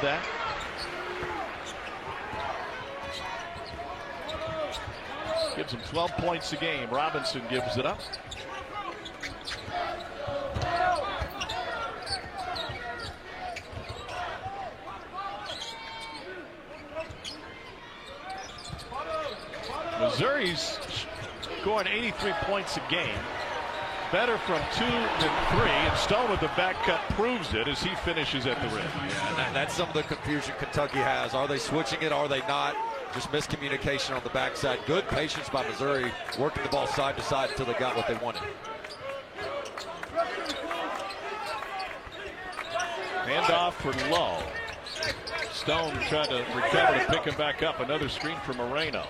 that. Gives him 12 points a game. Robinson gives it up. Missouri's scoring 83 points a game. Better from 2 than 3, and Stone with the back cut proves it as he finishes at the rim. Yeah, and that's some of the confusion Kentucky has. Are they switching it? Are they not? Just miscommunication on the backside. Good patience by Missouri, working the ball side to side until they got what they wanted. Handoff for Lowe. Stone tried to recover to pick him back up. Another screen for Moreno.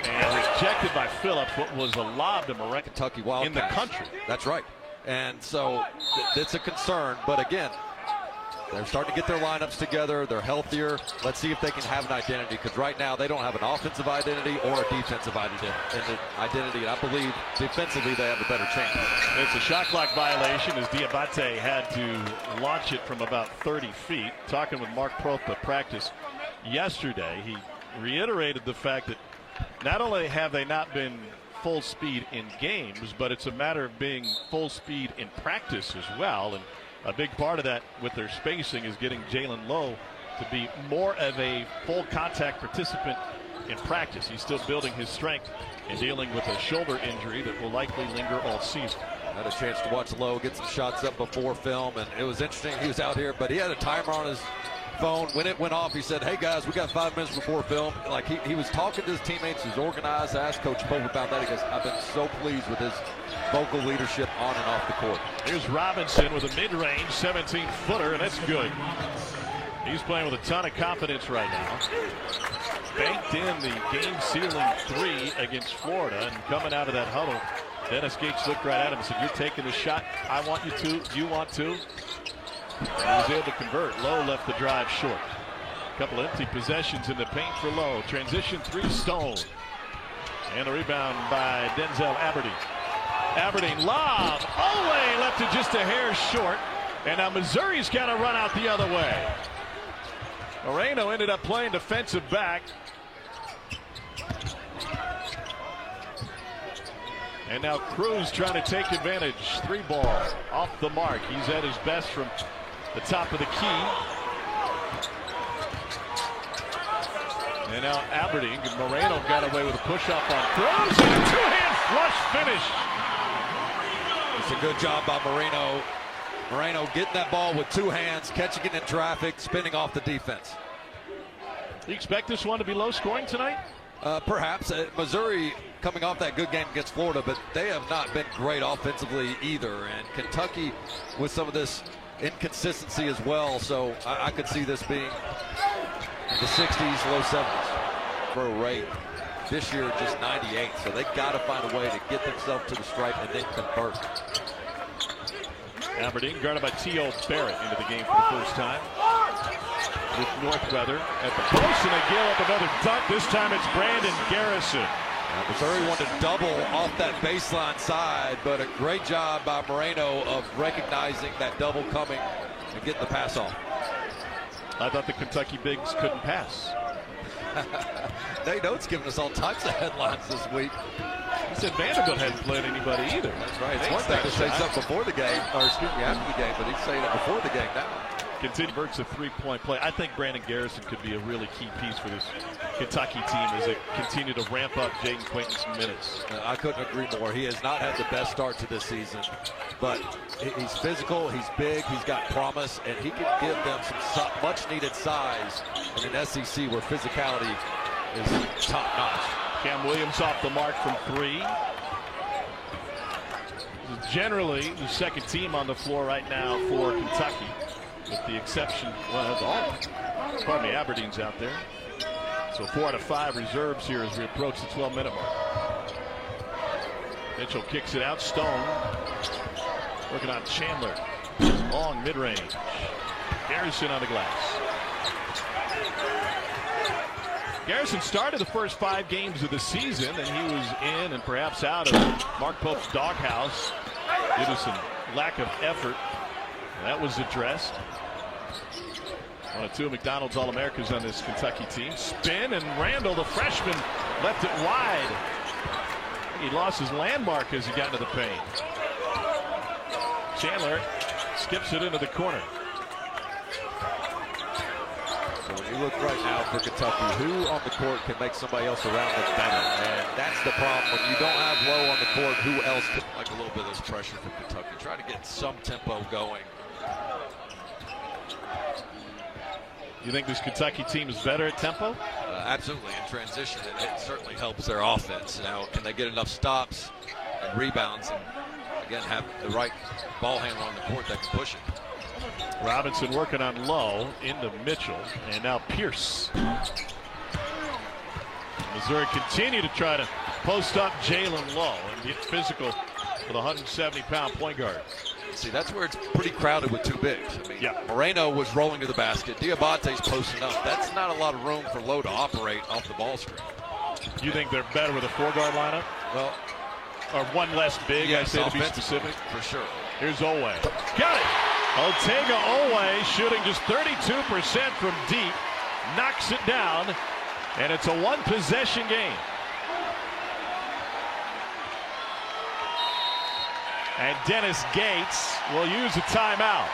And rejected by Phillips. What was a lob to Moreno. Kentucky Wildcats in the country. That's right. And so it's a concern. But again, they're starting to get their lineups together. They're healthier. Let's see if they can have an identity, because right now they don't have an offensive identity or a defensive identity. And I believe defensively they have a better chance. It's a shot clock violation as Diabate had to launch it from about 30 feet. Talking with Mark Proth at practice yesterday, he reiterated the fact that not only have they not been full speed in games, but it's a matter of being full speed in practice as well. And a big part of that with their spacing is getting Jalen Lowe to be more of a full contact participant in practice. He's still building his strength and dealing with a shoulder injury that will likely linger all season. Had a chance to watch Lowe get some shots up before film, and it was interesting. He was out here, but he had a timer on his phone. When it went off, he said, "Hey guys, we got 5 minutes before film." Like he was talking to his teammates. He's organized. I asked Coach Pope about that. He goes, "I've been so pleased with his vocal leadership on and off the court." Here's Robinson with a mid-range 17-footer, and that's good. He's playing with a ton of confidence right now. Banked in the game-sealing 3 against Florida, and coming out of that huddle, Dennis Gates looked right at him and said, "You're taking the shot. I want you to. You want to." And he was able to convert. Lowe left the drive short. A couple empty possessions in the paint for Lowe. Transition 3, Stone. And a rebound by Denzel Aberdeen. Aberdeen lob. Olay left it just a hair short. And now Missouri's got to run out the other way. Moreno ended up playing defensive back. And now Cruz trying to take advantage. 3 ball off the mark. He's at his best from the top of the key. And now Aberdeen. Moreno got away with a push-up on Cruz and a 2-hand flush finish. It's a good job by Moreno. Moreno getting that ball with 2 hands, catching it in traffic, spinning off the defense. Do you expect this one to be low scoring tonight? Perhaps. Missouri coming off that good game against Florida, but they have not been great offensively either. And Kentucky with some of this inconsistency as well. So I could see this being in the 60s, low 70s for a rate. This year just 98. So they got to find a way to get themselves to the stripe and then convert. Aberdeen guarded by T.O. Barrett into the game for the first time. With Northweather at the post, and they give up another dunk. This time it's Brandon Garrison. Missouri wanted to double off that baseline side, but a great job by Moreno of recognizing that double coming and getting the pass off. I thought the Kentucky bigs couldn't pass. Nate Oates giving us all types of headlines this week. He said Vanderbilt hadn't played anybody either. That's right. It's one thing to say something before the game, or excuse me, after the game, but he's saying it before the game now. Converts a 3-point play. I think Brandon Garrison could be a really key piece for this Kentucky team as they continue to ramp up Jaden Quainton's minutes. I couldn't agree more. He has not had the best start to this season, but he's physical, he's big, he's got promise, and he can give them some much-needed size in an SEC where physicality is top-notch. Cam Williams off the mark from 3. Generally the second team on the floor right now for Kentucky, with the exception, Aberdeen's out there. So 4 out of 5 reserves here as we approach the 12-minute mark. Mitchell kicks it out. Stone working on Chandler. Long mid-range. Garrison on the glass. Garrison started the first 5 games of the season, and he was in and perhaps out of Mark Pope's doghouse due to some lack of effort. That was addressed. One of 2 McDonald's All-Americans on this Kentucky team. Spin, and Randall, the freshman, left it wide. He lost his landmark as he got into the paint. Chandler skips it into the corner. So when you look right now for Kentucky, who on the court can make somebody else around them better? And that's the problem. When you don't have Lowe on the court, who else can like a little bit of this pressure from Kentucky? Try to get some tempo going. You think this Kentucky team is better at tempo? Absolutely, in transition, and it certainly helps their offense. Now, can they get enough stops and rebounds and, again, have the right ball handler on the court that can push it? Robinson working on Lowe into Mitchell, and now Pierce. Missouri continue to try to post up Jalen Lowe and get physical with a 170-pound point guard. See, that's where it's pretty crowded with 2 bigs. I mean, yeah. Moreno was rolling to the basket. Diabate's posting up. That's not a lot of room for Lowe to operate off the ball screen. You think they're better with a 4-guard lineup? Well, or one less big, yes, I say, to be specific? For sure. Here's Owe. Got it! Otega Owe shooting just 32% from deep. Knocks it down, and it's a 1-possession game. And Dennis Gates will use a timeout.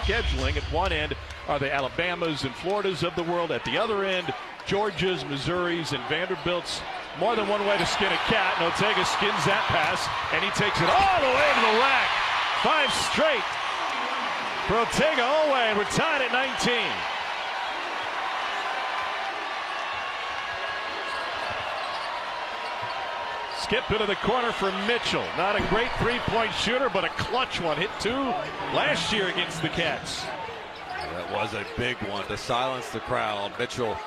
Scheduling at one end are the Alabamas and Floridas of the world. At the other end, Georgia's, Missouri's, and Vanderbilt's. More than one way to skin a cat, and Otega skins that pass, and he takes it all the way to the rack. 5 straight for Otega Owe, and we're tied at 19. Skip into the corner for Mitchell. Not a great 3-point shooter, but a clutch one. Hit 2 last year against the Cats. That was a big one to silence the crowd. Mitchell,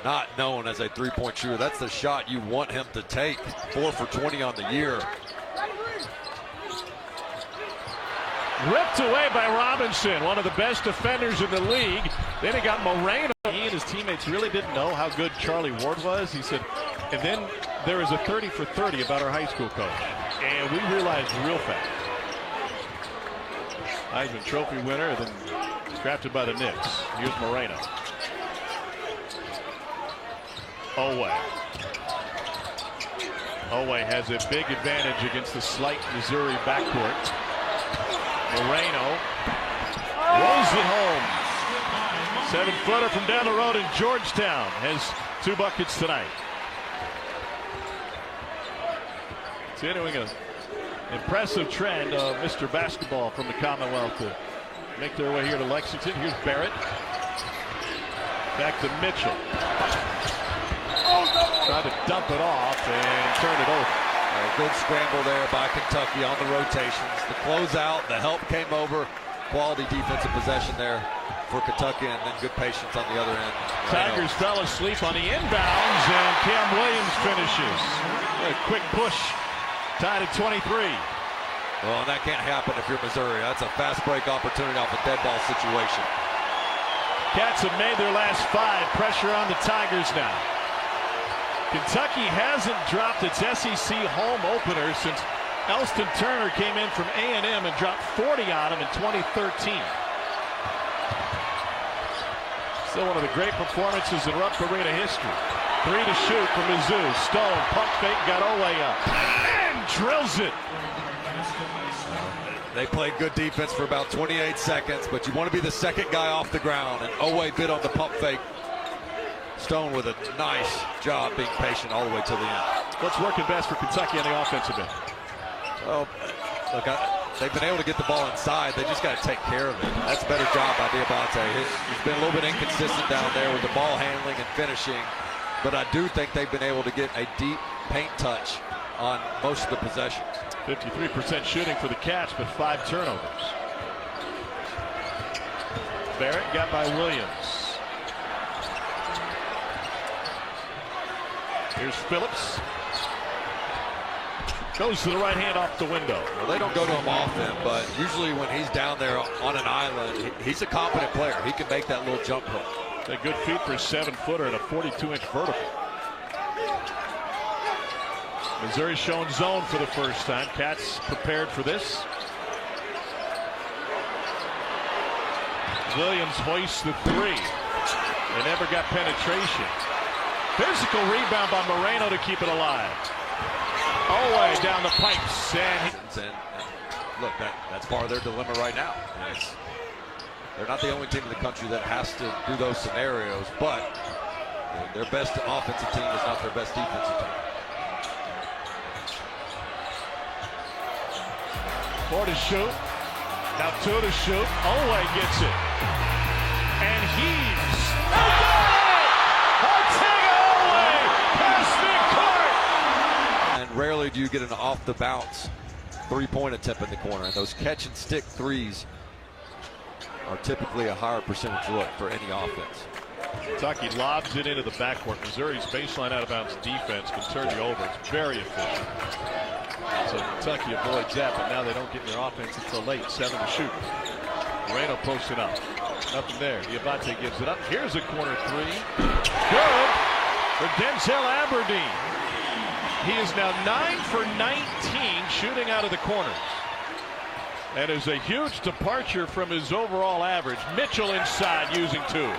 not known as a 3-point shooter. That's the shot you want him to take. 4 for 20 on the year. Ripped away by Robinson, one of the best defenders in the league. Then he got Moreno. He and his teammates really didn't know how good Charlie Ward was. He said, and then there was a 30 for 30 about our high school coach. And we realized real fast. Heisman Trophy winner, then drafted by the Knicks. Here's Moreno. Owe has a big advantage against the slight Missouri backcourt. Moreno rolls it home. 7-footer from down the road in Georgetown. Has 2 buckets tonight. Continuing an impressive trend of Mr. Basketball from the Commonwealth to make their way here to Lexington. Here's Barrett. Back to Mitchell. Tried to dump it off and turn it over. A good scramble there by Kentucky on the rotations. The closeout, the help came over. Quality defensive possession there for Kentucky, and then good patience on the other end. Tigers fell asleep on the inbounds, and Cam Williams finishes. A quick push, tied at 23. Well, and that can't happen if you're Missouri. That's a fast break opportunity off a dead ball situation. Cats have made their last 5. Pressure on the Tigers now. Kentucky hasn't dropped its SEC home opener since Elston Turner came in from A&M and dropped 40 on him in 2013. Still one of the great performances in Rupp Arena history. 3 to shoot for Mizzou. Stone, pump fake, got Owe up, and drills it. They played good defense for about 28 seconds, but you want to be the second guy off the ground, and Owe bid on the pump fake. Stone with a nice job being patient all the way to the end. What's working best for Kentucky on the offensive end? Well, look, they've been able to get the ball inside. They just got to take care of it. That's a better job by Diabate. He's been a little bit inconsistent down there with the ball handling and finishing, but I do think they've been able to get a deep paint touch on most of the possessions. 53% shooting for the Cats, but 5 turnovers. Barrett got by Williams. Here's Phillips. Goes to the right hand off the window. Well, they don't go to him often, but usually when he's down there on an island, he's a competent player. He can make that little jump hook. A good feat for a 7-footer and a 42-inch vertical. Missouri showing zone for the first time. Cats prepared for this. Williams hoists the three. They never got penetration. Physical rebound by Moreno to keep it alive. Way down the pipes. And look, that's part of their dilemma right now. They're not the only team in the country that has to do those scenarios, but their best offensive team is not their best defensive team. 4 to shoot. Now 2 to shoot. Oway gets it. And heaves. Oway past midcourt. And rarely do you get an off the bounce three-point attempt in the corner. And those catch and stick threes are typically a higher percentage look for any offense. Kentucky lobs it into the backcourt. Missouri's baseline out of bounds defense can turn you over. It's very efficient. So Kentucky avoids that, but now they don't get in their offense until late. 7 to shoot. Moreno posted up. Nothing there. Diabate gives it up. Here's a corner three. Good for Denzel Aberdeen. He is now 9 for 19 shooting out of the corners. That is a huge departure from his overall average. Mitchell inside using 2.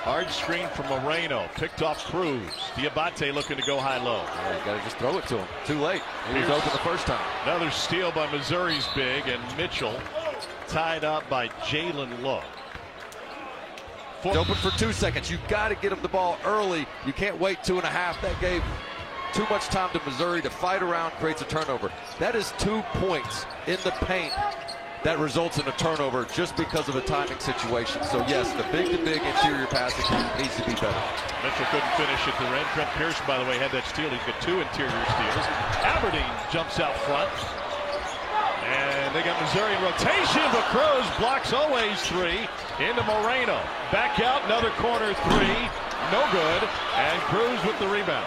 Hard screen from Moreno. Picked off Cruz. Diabate looking to go high-low. You got to just throw it to him. Too late. He was open the first time. Another steal by Missouri's big, and Mitchell tied up by Jalen Lowe. He's open for 2 seconds. You've got to get him the ball early. You can't wait 2.5. That gave too much time to Missouri to fight around, creates a turnover. That is 2 points in the paint that results in a turnover just because of a timing situation. So yes, the big-to-big interior passing needs to be better. Mitchell couldn't finish at the rim. Trent Pierce, by the way, had that steal. He's got 2 interior steals. Aberdeen jumps out front. And they got Missouri in rotation, but Cruz blocks Oway's 3 into Moreno. Back out, another corner 3. No good. And Cruz with the rebound.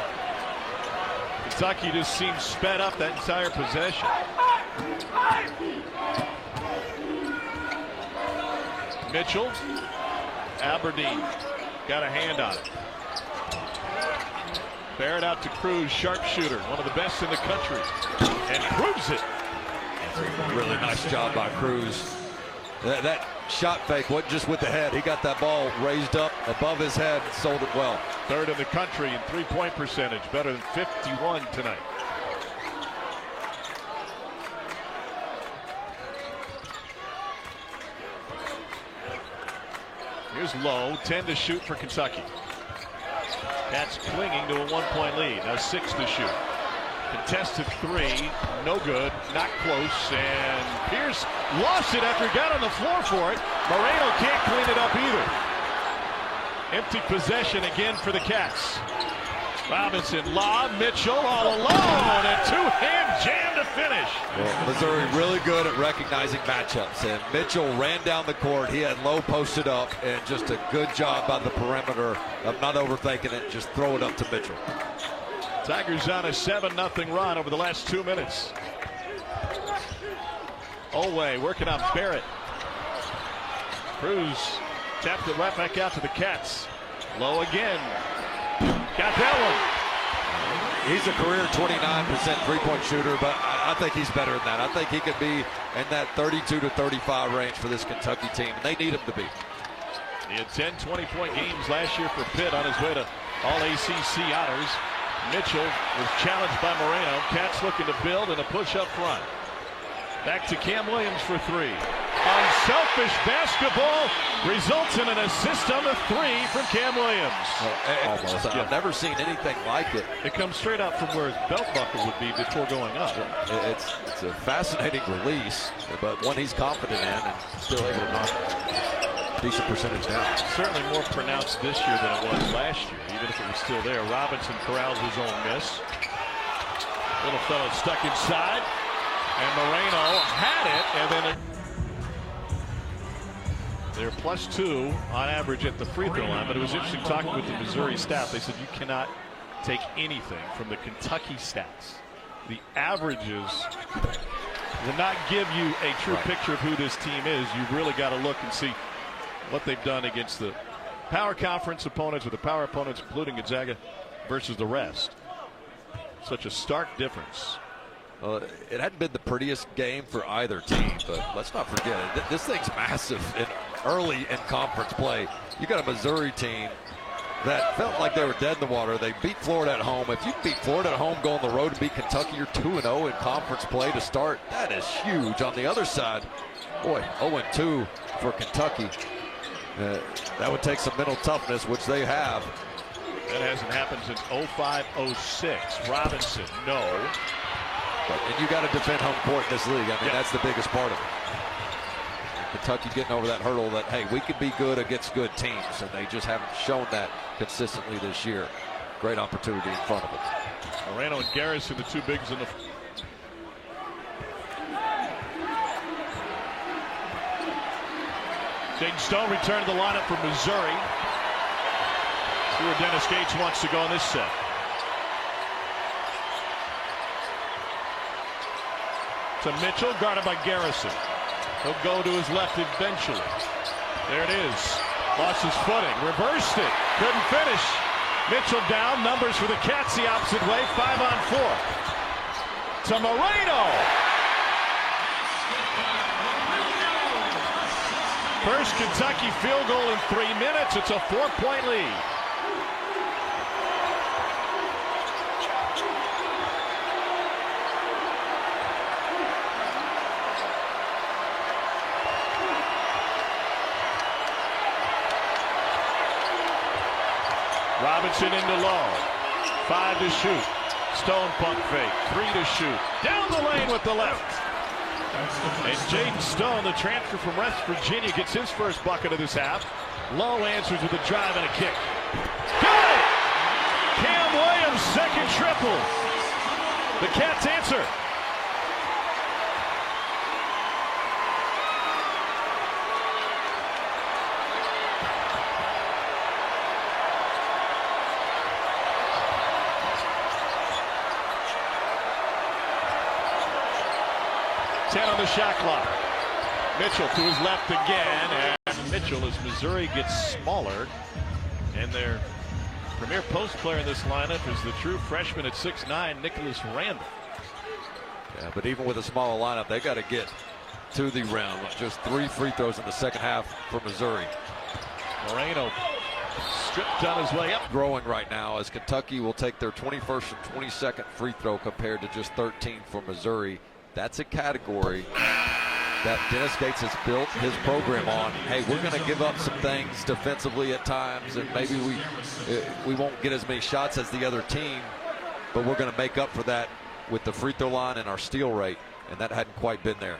Kentucky just seems sped up that entire possession. Mitchell. Aberdeen got a hand on it. Bear it out to Cruz, sharpshooter, one of the best in the country, and proves it. Really nice job by Cruz. That shot fake wasn't just with the head. He got that ball raised up above his head and sold it well. 3rd in the country in three-point percentage, better than 51 tonight. Here's Lowe, 10 to shoot for Kentucky. Cats clinging to a 1-point lead. Now 6 to shoot. Contested 3, no good, not close, and Pierce lost it after he got on the floor for it. Moreno can't clean it up either. Empty possession again for the Cats. Robinson, lob, Mitchell all alone, and 2-hand jam to finish. Well, Missouri really good at recognizing matchups, and Mitchell ran down the court. He had Lowe posted up, and just a good job by the perimeter of not overthinking it, just throw it up to Mitchell. Tigers on a 7-0 run over the last 2 minutes. Oway working on Barrett. Cruz tapped it right back out to the Cats. Lowe again. Got that one. He's a career 29% three-point shooter, but I think he's better than that. I think he could be in that 32 to 35 range for this Kentucky team, and they need him to be. He had 10 20-point games last year for Pitt on his way to All-ACC honors. Mitchell was challenged by Moreno. Cats looking to build and a push up front. Back to Cam Williams for 3. Unselfish basketball results in an assist on the 3 from Cam Williams. Almost. I've never seen anything like it. It comes straight out from where his belt buckle would be before going up. It's a fascinating release, but one he's confident in and still able to knock decent percentage down. Certainly more pronounced this year than it was last year, even if it was still there. Robinson corrals his own miss. Little fellow stuck inside, and Moreno had it, and then they're +2 on average at the free throw line. But it was interesting talking with the Missouri staff. They said you cannot take anything from the Kentucky stats. The averages will not give you a true picture of who this team is. You've really got to look and see what they've done against the power conference opponents, or the power opponents, including Gonzaga, versus the rest. Such a stark difference. It hadn't been the prettiest game for either team, but let's not forget it. This thing's massive early in conference play. You got a Missouri team that felt like they were dead in the water. They beat Florida at home. If you beat Florida at home, go on the road and beat Kentucky, you're 2-0 in conference play to start. That is huge. On the other side, boy, 0-2 for Kentucky. That would take some mental toughness, which they have. That hasn't happened since 05-06. Robinson, no. And you got to defend home court in this league. I mean, that's the biggest part of it. Kentucky getting over that hurdle that, hey, we could be good against good teams, and they just haven't shown that consistently this year. Great opportunity in front of them. Moreno and Garrison, the two bigs in the. Jaden Stone returned to the lineup for Missouri. See where Dennis Gates wants to go in this set. To Mitchell, guarded by Garrison. He'll go to his left eventually. There it is. Lost his footing. Reversed it. Couldn't finish. Mitchell down. Numbers for the Cats the opposite way. 5-on-4. To Moreno. First Kentucky field goal in 3 minutes. It's a 4-point lead. Robinson into low. 5 to shoot. Stone pump fake. 3 to shoot. Down the lane with the left. And Jaden Stone, the transfer from West Virginia, gets his first bucket of this half. Low answers with a drive and a kick. Got it! Cam Williams' second triple. The Cats answer. On the shot clock. Mitchell to his left again, and Mitchell, as Missouri gets smaller, and their premier post player in this lineup is the true freshman at 6'9", Nicholas Randall. Yeah, but even with a smaller lineup, they got to get to the rim. Just 3 free throws in the second half for Missouri. Moreno stripped on his way up. Growing right now as Kentucky will take their 21st and 22nd free throw compared to just 13 for Missouri. That's a category that Dennis Gates has built his program on. Hey, we're going to give up some things defensively at times, and maybe we won't get as many shots as the other team, but we're going to make up for that with the free throw line and our steal rate, and that hadn't quite been there.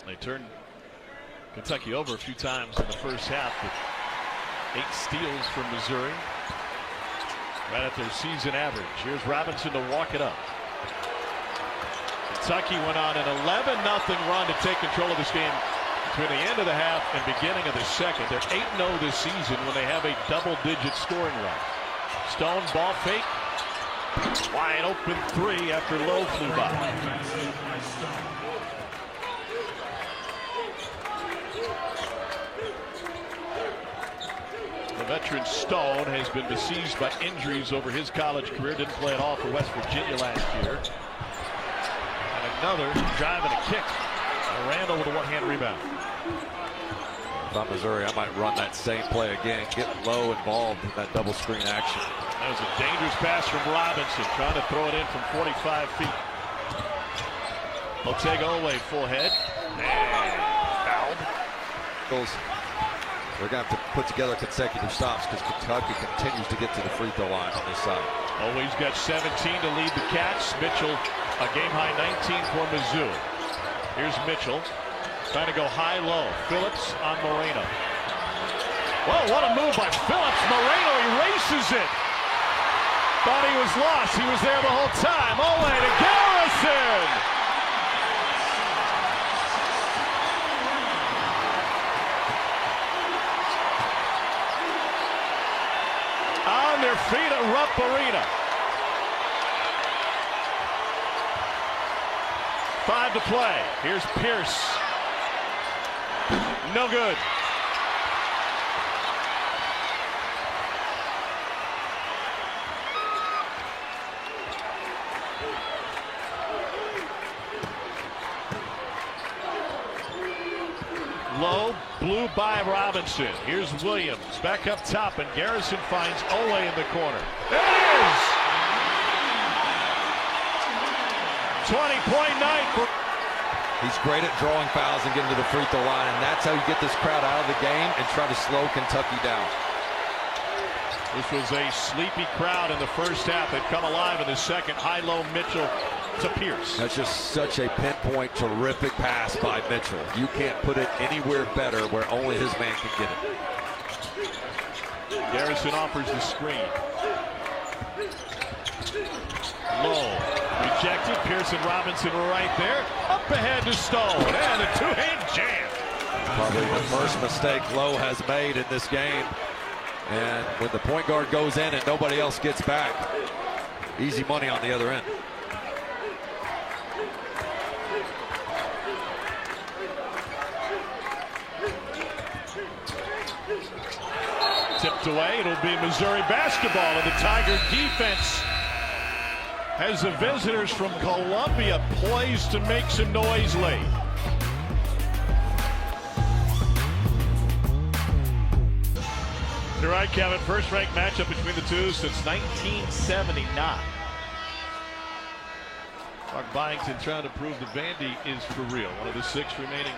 They turned Kentucky over a few times in the first half with 8 steals from Missouri, right at their season average. Here's Robinson to walk it up. Kentucky went on an 11-0 run to take control of this game between the end of the half and beginning of the second. They're 8-0 this season when they have a double-digit scoring run. Stone ball fake. Wide open 3 after Lowe flew by. The veteran Stone has been besieged by injuries over his college career. Didn't play at all for West Virginia last year. Another drive and a kick. Randall with a one-hand rebound. If I'm Missouri, I might run that same play again. Get Lowe involved in that double screen action. That was a dangerous pass from Robinson, trying to throw it in from 45 feet. Otega-Oweh full head. And fouled. They're going to have to put together consecutive stops because Kentucky continues to get to the free throw line on this side. Oweh's got 17 to lead the Cats. Mitchell, a game-high 19 for Mizzou. Here's Mitchell trying to go high-low. Phillips on Moreno. Whoa, what a move by Phillips. Moreno erases it. Thought he was lost. He was there the whole time. Oweh to Garrison. On their feet at Rupp Arena. 5 to play. Here's Pierce. No good. Low, blew by Robinson. Here's Williams back up top, and Garrison finds Ole in the corner. There it is! 20-point night for... He's great at drawing fouls and getting to the free throw line, and that's how you get this crowd out of the game and try to slow Kentucky down. This was a sleepy crowd in the first half. They've come alive in the second. High-low Mitchell to Pierce. That's just such a pinpoint, terrific pass by Mitchell. You can't put it anywhere better where only his man can get it. Garrison offers the screen. Low, rejected. Pierce and Robinson were right there. Up ahead to Stone, and a two-hand jam. Probably the first mistake Lowe has made in this game. And when the point guard goes in and nobody else gets back, easy money on the other end. Tipped away. It'll be Missouri basketball, and the Tiger defense has the visitors from Columbia poised to make some noise late. You're right, Kevin. First-ranked matchup between the two since 1979. Mark Byington trying to prove that Vandy is for real. One of the 6 remaining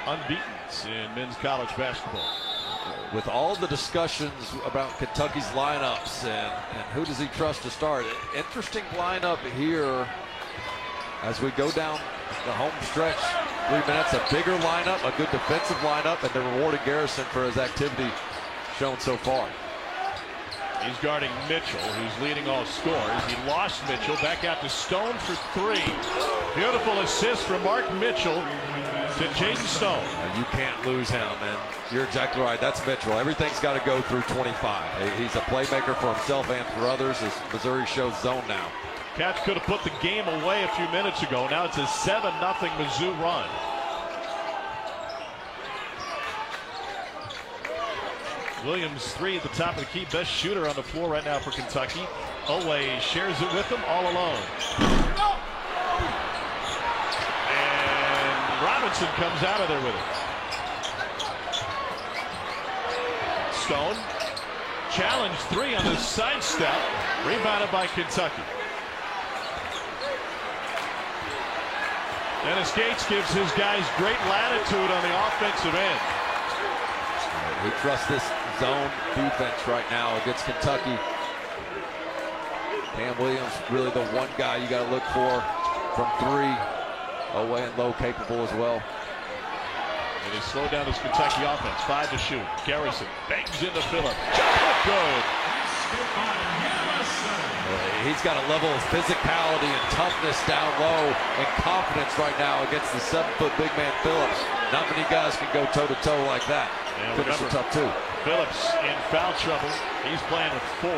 unbeatens in men's college basketball. With all the discussions about Kentucky's lineups and who does he trust to start, interesting lineup here as we go down the home stretch. 3 minutes, a bigger lineup, a good defensive lineup, and they're rewarding Garrison for his activity shown so far. He's guarding Mitchell, who's leading all scorers. He lost Mitchell. Back out to Stone for 3. Beautiful assist from Mark Mitchell to Jaden Stone. And you can't lose him, and you're exactly right. That's Mitchell. Everything's got to go through 25. He's a playmaker for himself and for others as Missouri shows zone now. Cats could have put the game away a few minutes ago. Now it's a 7-0 Mizzou run. Williams 3 at the top of the key. Best shooter on the floor right now for Kentucky. Ole shares it with him all alone. And Robinson comes out of there with it. Stone. Challenge 3 on the sidestep. Rebounded by Kentucky. Dennis Gates gives his guys great latitude on the offensive end. He trusts this zone defense right now against Kentucky. Cam Williams really the one guy you got to look for from 3. Away and low capable as well. And they slow down this Kentucky offense. 5 to shoot. Garrison bangs into Phillips. Good. He's got a level of physicality and toughness down low and confidence right now against the 7-foot big man Phillips. Not many guys can go toe-to-toe like that. And Finisher tough too. Phillips in foul trouble. He's playing with 4.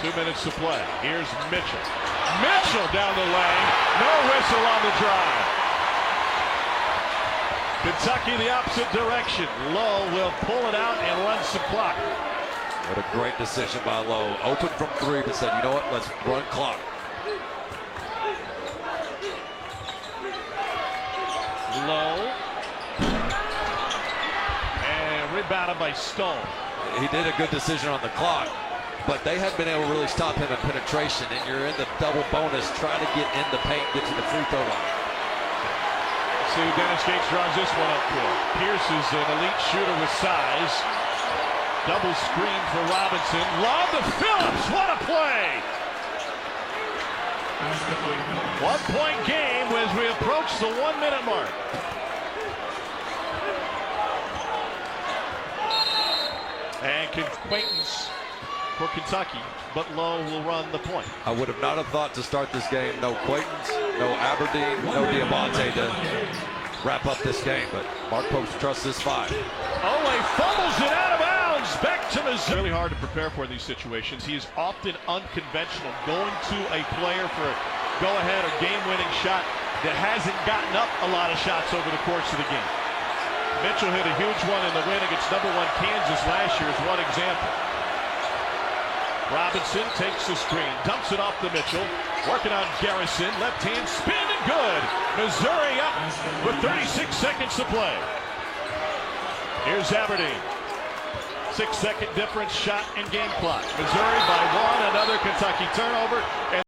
2 minutes to play. Here's Mitchell. Mitchell down the lane. No whistle on the drive. Kentucky the opposite direction. Lowe will pull it out and run some clock. What a great decision by Lowe. Open from 3, but said, you know what, let's run clock. Lowe. And rebounded by Stone. He did a good decision on the clock, but they hadn't been able to really stop him in penetration, and you're in the double bonus trying to get in the paint, get to the free throw line. See who Dennis Gates draws this one up for. Pierce is an elite shooter with size. Double screen for Robinson. Lob to Phillips. What a play! 1-point game as we approach the 1-minute mark. And acquaintance for Kentucky, but Lowe will run the point. I would have not have thought to start this game. No Quaytons, no Aberdeen, no Diamante to wrap up this game, but Mark Pope trusts this 5. Ole fumbles it out of bounds. Back to Missouri. Really hard to prepare for these situations. He is often unconventional, going to a player for a go-ahead or game-winning shot that hasn't gotten up a lot of shots over the course of the game. Mitchell hit a huge one in the win against #1 Kansas last year as one example. Robinson takes the screen, dumps it off to Mitchell, working on Garrison, left hand spin and good. Missouri up with 36 seconds to play. Here's Aberdeen. 6-second difference, shot and game clock. Missouri by 1, another Kentucky turnover. And